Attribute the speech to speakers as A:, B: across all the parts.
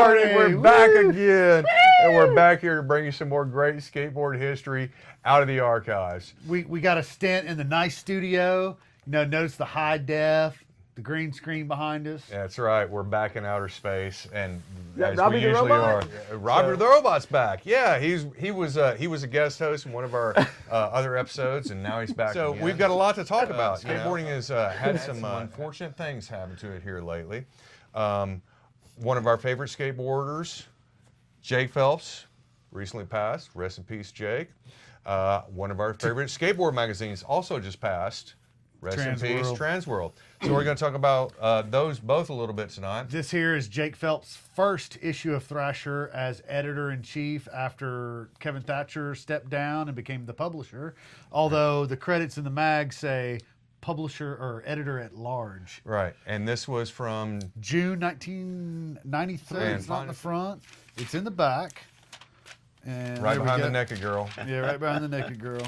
A: morning. We're back again. And we're back here to bring you some more great skateboard history out of the archives.
B: We got a stint in the nice studio. You know, notice the high def, the green screen behind us.
A: That's right. We're back in outer space, and as
C: Robbie
A: we
C: the
A: usually
C: Robot?
A: are. Robbie the Robot's back. Yeah, he was a guest host in one of our other episodes, and now he's back. So
D: again.
A: we've got a lot to talk about. Skateboarding has had some unfortunate things happen to it here lately. One of our favorite skateboarders, Jake Phelps, recently passed. Rest in peace, Jake. One of our favorite skateboard magazines also just passed. Rest in peace, Transworld. So we're going to talk about those both a little bit tonight.
B: This here is Jake Phelps' first issue of Thrasher as editor-in-chief after Kevin Thatcher stepped down and became the publisher. Although the credits in the mag say publisher or editor-at-large.
A: Right, and this was from
B: June 1993. It's not in the front. It's in the back. And
A: right behind the naked girl.
B: Yeah, right behind the naked girl.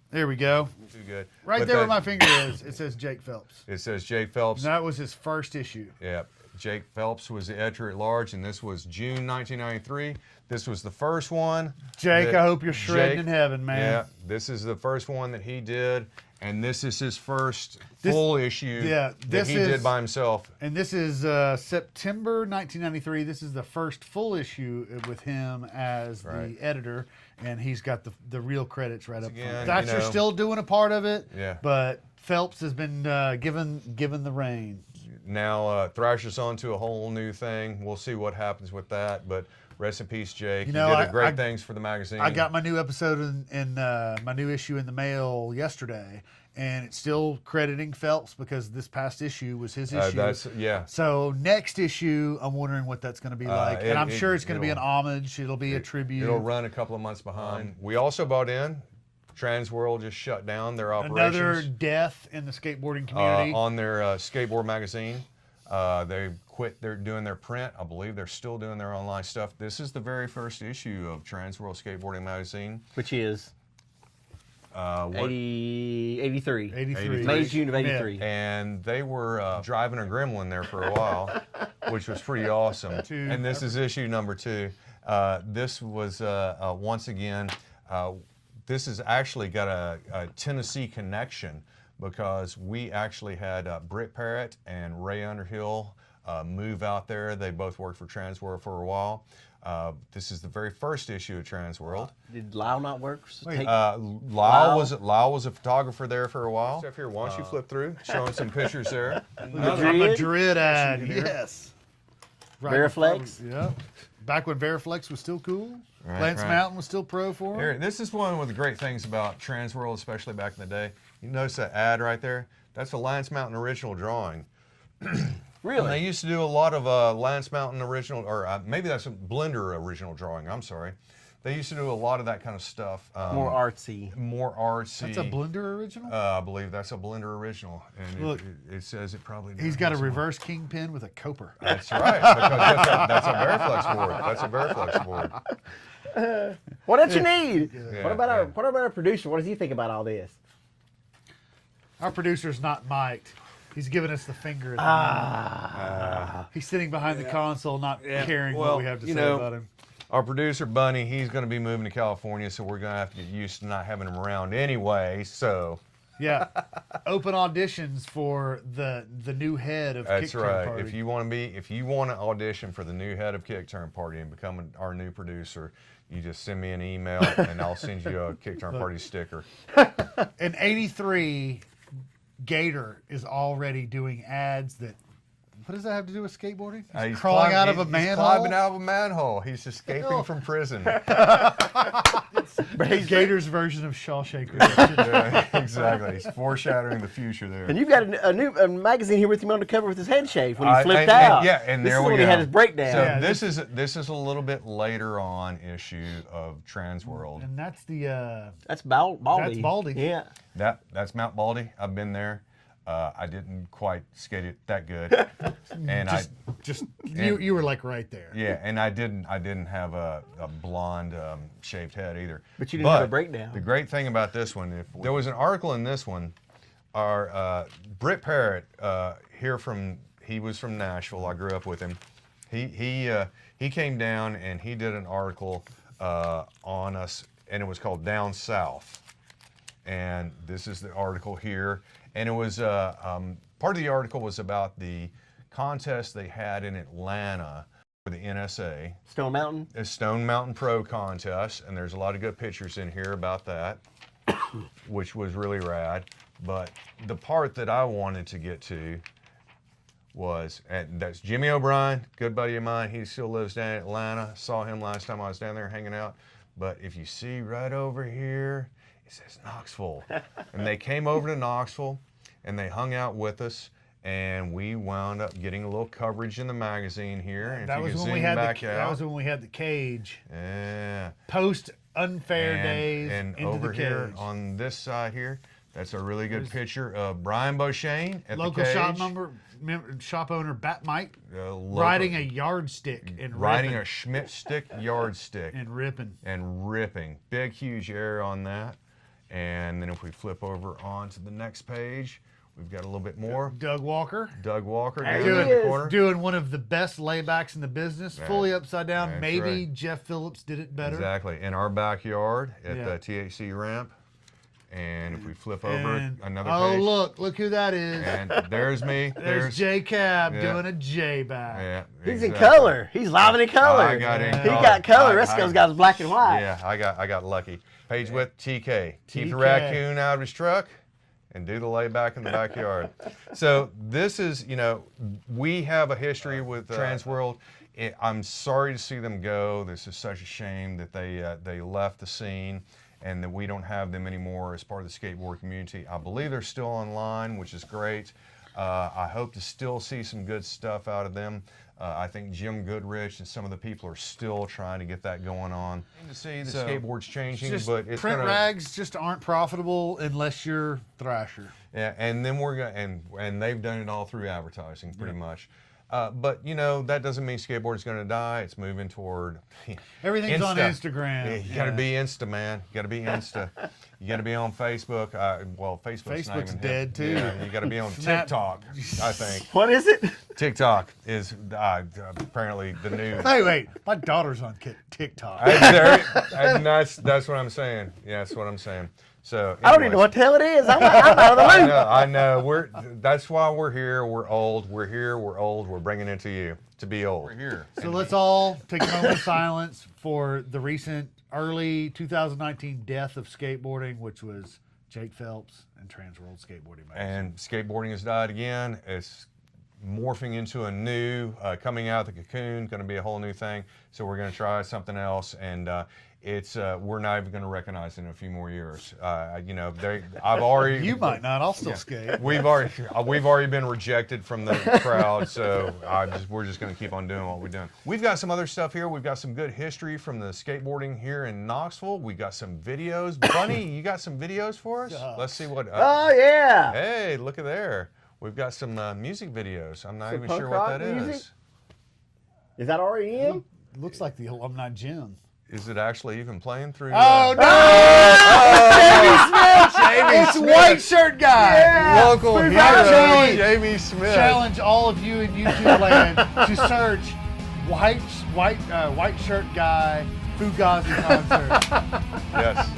B: There we go.
A: Too good.
B: Right
A: But
B: there where my finger is, it says Jake Phelps.
A: It says Jake Phelps.
B: And that was his first issue.
A: Yeah, Jake Phelps was the editor-at-large, and this was June 1993. This was the first one.
B: Jake, I hope you're shredding in heaven, man.
A: Yeah, this is the first one that he did, and this is his first full issue that he did by himself.
B: And this is September 1993. This is the first full issue with him as the editor, and he's got the real credits right up front. Thatcher's still doing a part of it, but Phelps has been given the reins.
A: Now Thrasher's on to a whole new thing. We'll see what happens with that, but rest in peace, Jake. You did great things for the magazine.
B: I got my new episode in my new issue in the mail yesterday, and it's still crediting Phelps because this past issue was his issue. So next issue, I'm wondering what that's going to be like, and I'm sure it's going to be an homage. It'll be a tribute.
A: It'll run a couple of months behind. We also bought in. Transworld just shut down their operations.
B: Another death in the skateboarding community.
A: On their Skateboard magazine. They quit doing their print. I believe they're still doing their online stuff. This is the very first issue of Transworld Skateboarding Magazine.
C: Which is? 83.
B: May,
C: June of 83.
A: Yeah. And they were driving a gremlin there for a while, which was pretty awesome. And this is issue number 2. This was, once again, this has actually got a Tennessee connection because we actually had Britt Parrott and Ray Underhill move out there. They both worked for Transworld for a while. This is the very first issue of Transworld.
C: Did Lyle not work?
A: Lyle was a photographer there for a while. Stuff here, why don't you flip through, showing some pictures there.
B: Madrid ad, yes.
C: Veriflex?
B: Yeah. Back when Veriflex was still cool. Lance Mountain was still pro for him.
A: Here, this is one of the great things about Transworld, especially back in the day. You notice that ad right there? That's a Lance Mountain original drawing.
C: Really?
A: And they used to do a lot of Lance Mountain original, or maybe that's a Blender original drawing, I'm sorry. They used to do a lot of that kind of stuff.
C: More artsy.
A: More artsy.
B: That's a Blender original?
A: I believe that's a Blender original. And
B: look,
A: it says it probably...
B: He's got a reverse kingpin with a Coper.
A: That's right, because that's a Veriflex board. That's a Veriflex board.
C: What else you need? Yeah, what about our producer? What does he think about all this?
B: Our producer's not mic'd. He's giving us the finger. He's sitting behind the console, not caring what we have to say about him.
A: Our producer, Bunny, he's going to be moving to California, so we're going to have to get used to not having him around anyway, so...
B: Yeah, open auditions for the new head of Kickturn
A: That's right.
B: Party.
A: If you want to audition for the new head of Kickturn Party and become our new producer, you just send me an email and I'll send you a Kickturn Party sticker.
B: In '83, Gator is already doing ads that. What does that have to do with skateboarding?
A: He's
B: crawling out of a manhole?
A: He's climbing out of a manhole. He's escaping from prison.
B: Gator's version of Shawshank.
A: Yeah, exactly. He's foreshadowing the future there.
C: And you've got a magazine here with him on the cover with his head shaved when he flipped out.
A: And
C: this
A: there
C: is
A: we
C: when
A: go.
C: He had his breakdown.
A: So this is a little bit later on issue of Transworld.
B: And that's the
C: that's Baldy.
B: That's Baldy.
C: Yeah.
A: That's Mount Baldy. I've been there. I didn't quite skate it that good, and
B: you were like right there.
A: Yeah, and I didn't have a blonde shaved head either.
C: But you didn't have a breakdown.
A: The great thing about this one, there was an article in this one. Our Britt Parrott he was from Nashville. I grew up with him. He came down and he did an article on us, and it was called Down South. And this is the article here. And it was part of the article was about the contest they had in Atlanta for the NSA.
C: Stone Mountain?
A: A Stone Mountain Pro contest, and there's a lot of good pictures in here about that, which was really rad. But the part that I wanted to get to was, and that's Jimmy O'Brien, good buddy of mine. He still lives down in Atlanta. Saw him last time I was down there hanging out. But if you see right over here, it says Knoxville. And they came over to Knoxville, and they hung out with us. And we wound up getting a little coverage in the magazine here. And
B: that was when we had that was when we had the cage.
A: Yeah.
B: Post unfair days.
A: And
B: into
A: over
B: the
A: here
B: cage.
A: on this side here, that's a really good picture of Brian Beauchene at
B: local
A: the cage.
B: shop owner Bat Mike
A: riding
B: a yardstick and
A: riding
B: ripping.
A: a Schmidt stick yardstick
B: and ripping.
A: And ripping. Big huge error on that. And then if we flip over onto the next page, we've got a little bit more.
B: Doug Walker
A: down
C: he
A: in the corner.
B: doing one of the best laybacks in the business, fully upside down.
A: That's
B: Maybe
A: right.
B: Jeff Phillips did it better.
A: Exactly. In our backyard at the THC ramp. And if we flip over another page.
B: Oh, look who that is.
A: And there's me.
B: There's J Cab doing a J back.
A: Yeah,
C: He's in color. He's live in color.
A: I got in
C: He
A: color.
C: got color. Resco's got his black and white.
A: Yeah, I got lucky. Page with TK. Keep the
B: TK.
A: raccoon out of his truck and do the layback in the backyard. So this is, we have a history with Transworld. I'm sorry to see them go. This is such a shame that they left the scene and that we don't have them anymore as part of the skateboard community. I believe they're still online, which is great. I hope to still see some good stuff out of them. I think Jim Goodrich and some of the people are still trying to get that going on. To see the skateboard's changing, but it's
B: print rags just aren't profitable unless you're Thrasher.
A: Yeah, and then we're going and they've done it all through advertising pretty much. But that doesn't mean skateboard's going to die. It's moving toward
B: everything's
A: Insta.
B: on Instagram.
A: Yeah, you got to be Insta, man. You got to be Insta. You got to be on Facebook. Facebook's
B: dead too.
A: Yeah, you got to be on TikTok. I think.
C: What is it?
A: TikTok is apparently the new.
B: Wait. My daughter's on TikTok.
A: And that's what I'm saying. Yeah, that's what I'm saying. So anyways,
C: I don't even know what the hell it is. I'm out of the loop.
A: I know. That's why we're here. We're old. We're here. We're old. We're bringing it to you to be old. We're here.
B: So let's all take a moment of silence for the recent early 2019 death of skateboarding, which was Jake Phelps and Transworld Skateboarding Magazine.
A: And skateboarding has died again. It's morphing into a new, coming out of the cocoon, going to be a whole new thing. So we're going to try something else, and we're not even going to recognize it in a few more years. I've already.
B: You might not. I'll still skate.
A: We've already been rejected from the crowd, so we're just going to keep on doing what we're doing. We've got some other stuff here. We've got some good history from the skateboarding here in Knoxville. We got some videos. Bunny, you got some videos for us? Let's see what.
C: Oh yeah.
A: Hey, look at there. We've got some music videos. I'm not even sure what that is.
C: Is that REM?
B: Looks like the alumni gym.
A: Is it actually even playing through?
B: Oh, no! Jamie Smith! It's White Shirt Guy!
C: Yeah.
A: Local hero,
B: challenge.
A: Jamie Smith.
B: Challenge all of you in YouTube land to search White Shirt Guy Fugazi concert.
A: Yes.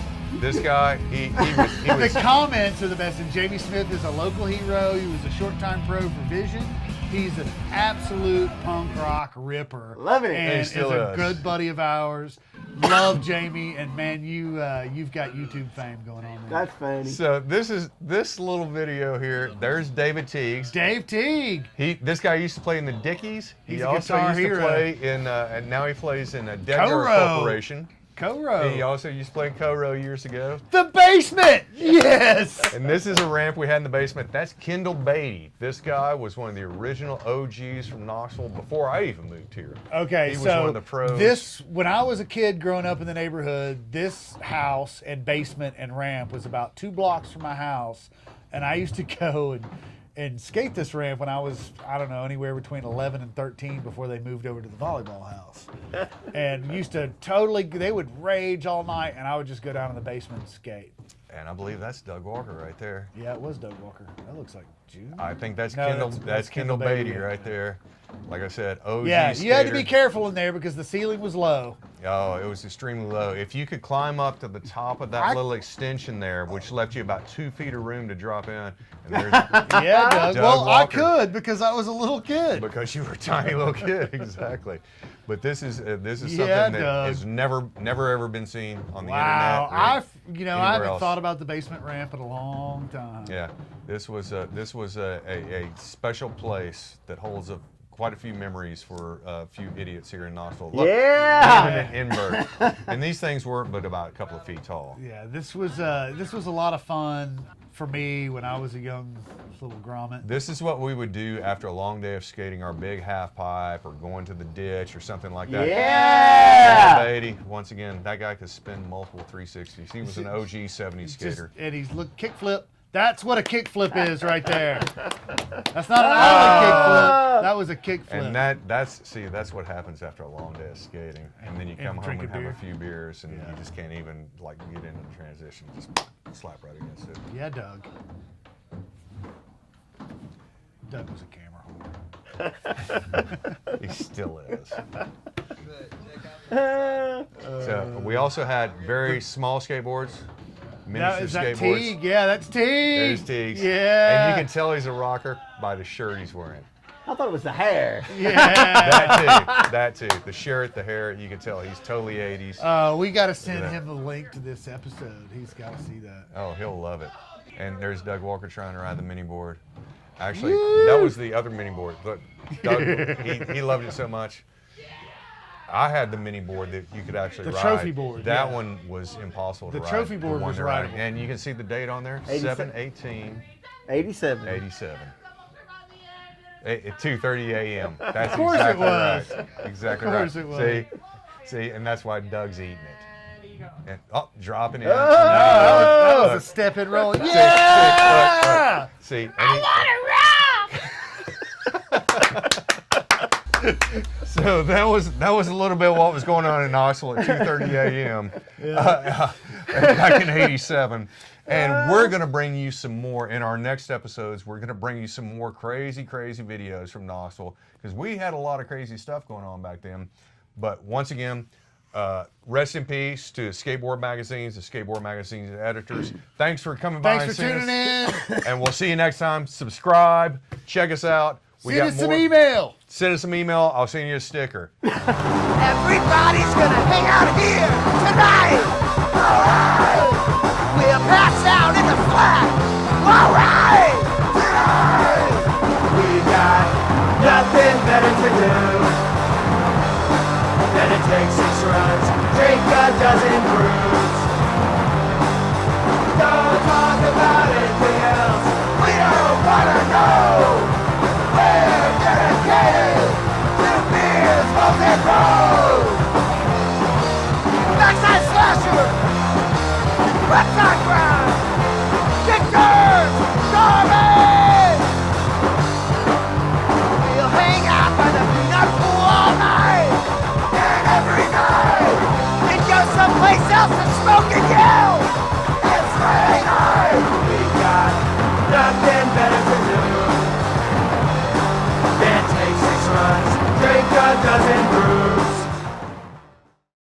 A: This guy, he was.
B: The comments are the best, and Jamie Smith is a local hero. He was a short-time pro for Vision. He's an absolute punk rock ripper.
C: Love it.
B: And is a good buddy of ours. Love Jamie, and man, you've got YouTube fame going on there.
C: That's funny.
A: So this little video here. There's David Teagues.
B: Dave Teague.
A: This guy used to play in the Dickies.
B: He's
A: He
B: a
A: also
B: guitar
A: used
B: hero.
A: to play in, and now he plays in a Degger
B: Co-Ro.
A: Corporation.
B: Co-Ro.
A: He also used to play in Co-Ro years ago.
B: The basement. Yes.
A: And this is a ramp we had in the basement. That's Kendall Beatty. This guy was one of the original OGs from Knoxville before I even moved here.
B: Okay,
A: He was
B: so
A: one of the pros.
B: when I was a kid growing up in the neighborhood, this house and basement and ramp was about 2 blocks from my house, and I used to go and skate this ramp when I was, I don't know, anywhere between 11 and 13 before they moved over to the volleyball house. And used to they would rage all night, and I would just go down in the basement and skate.
A: And I believe that's Doug Walker right there.
B: Yeah, it was Doug Walker. That looks like June.
A: I think that's
B: No,
A: Kendall.
B: that's
A: That's Kendall
B: Kendall
A: Beatty
B: Beatty.
A: right there. Like I said, OG
B: Yeah, you had to be
A: skater.
B: careful in there because the ceiling was low.
A: Oh, it was extremely low. If you could climb up to the top of that little extension there, which left you about 2 feet of room to drop in, and there's
B: Yeah, Doug.
A: Doug
B: Well, I
A: Walker.
B: could because I was a little kid.
A: because you were a tiny little kid, exactly. But this is something
B: Yeah,
A: that
B: Doug.
A: has never ever been seen on the
B: Wow,
A: internet.
B: I
A: anywhere
B: haven't
A: else.
B: thought about the basement ramp in a long time.
A: Yeah, this was a special place that holds quite a few memories for a few idiots here in Knoxville. Look,
C: Yeah.
A: even in Invert. And these things weren't but about a couple of feet tall.
B: Yeah, this was a lot of fun for me when I was a young little grommet.
A: This is what we would do after a long day of skating our big half pipe or going to the ditch or something like that.
C: Yeah.
A: Beatty, once again, that guy could spin multiple 360s. He was an OG 70s skater.
B: And he's kickflip. That's what a kickflip is right there. That's not an island kickflip. That was a kickflip.
A: And that's what happens after a long day of skating. And then you come home
B: drink
A: and
B: a
A: have a
B: beer.
A: few beers and
B: Yeah.
A: you just can't even like get into the transition. Just slap right against it.
B: Yeah, Doug. Doug was a camera whore.
A: He still is. So we also had very small skateboards, miniature
B: Is that
A: skateboards.
B: Teague? Yeah, that's Teague.
A: There's Teagues.
B: Yeah.
A: And you can tell he's a rocker by the shirt he's wearing.
C: I thought it was the hair.
B: Yeah.
A: That too. The shirt, the hair, you can tell he's totally 80s.
B: We got to send
A: Look at
B: him the link to this episode. He's got to see that.
A: Oh, he'll love it. And there's Doug Walker trying to ride the mini board. Actually, that was the other mini board. Look, Doug, he loved it so much. I had the mini board that you could actually
B: The
A: ride.
B: trophy board,
A: That
B: yeah.
A: one was impossible to
B: The
A: ride.
B: trophy board
A: one
B: was
A: they're riding.
B: rideable.
A: And you can see the date on there, 7/18/87.
C: 87.
A: 2:30 a.m. That's
B: Of course
A: exactly
B: it was.
A: right. Exactly
B: Of
A: right.
B: course it was.
A: See, and that's why Doug's eating it. And, dropping it.
B: That was a step and roll. Yeah!
A: See, and so that was a little bit of what was going on in Knoxville at 2:30 a.m. Back in '87. And we're going to bring you some more in our next episodes. We're going to bring you some more crazy videos from Knoxville because we had a lot of crazy stuff going on back then. But once again, rest in peace to Skateboard Magazine's, the Skateboard Magazine's editors. Thanks for coming by
B: Thanks for
A: and
B: tuning
A: seeing us.
B: in.
A: And we'll see you next time. Subscribe. Check us out.
B: Send us some email.
A: Send us some email. I'll send you a sticker.
D: Everybody's gonna hang out here tonight. All right. We'll pass out in the flat. All right. Tonight. We got nothing better to do than to take 6 runs, drink a dozen brews. Don't talk about anything else. We don't wanna know. We're dedicated to beers, smoke, and road. Backside slasher, website grind, Kickturn, garbage. We'll hang out by the peanut pool all night and every night, and go someplace else and smoke and yell. It's Friday night. We got nothing better to do. Can't take 6 runs, drink a dozen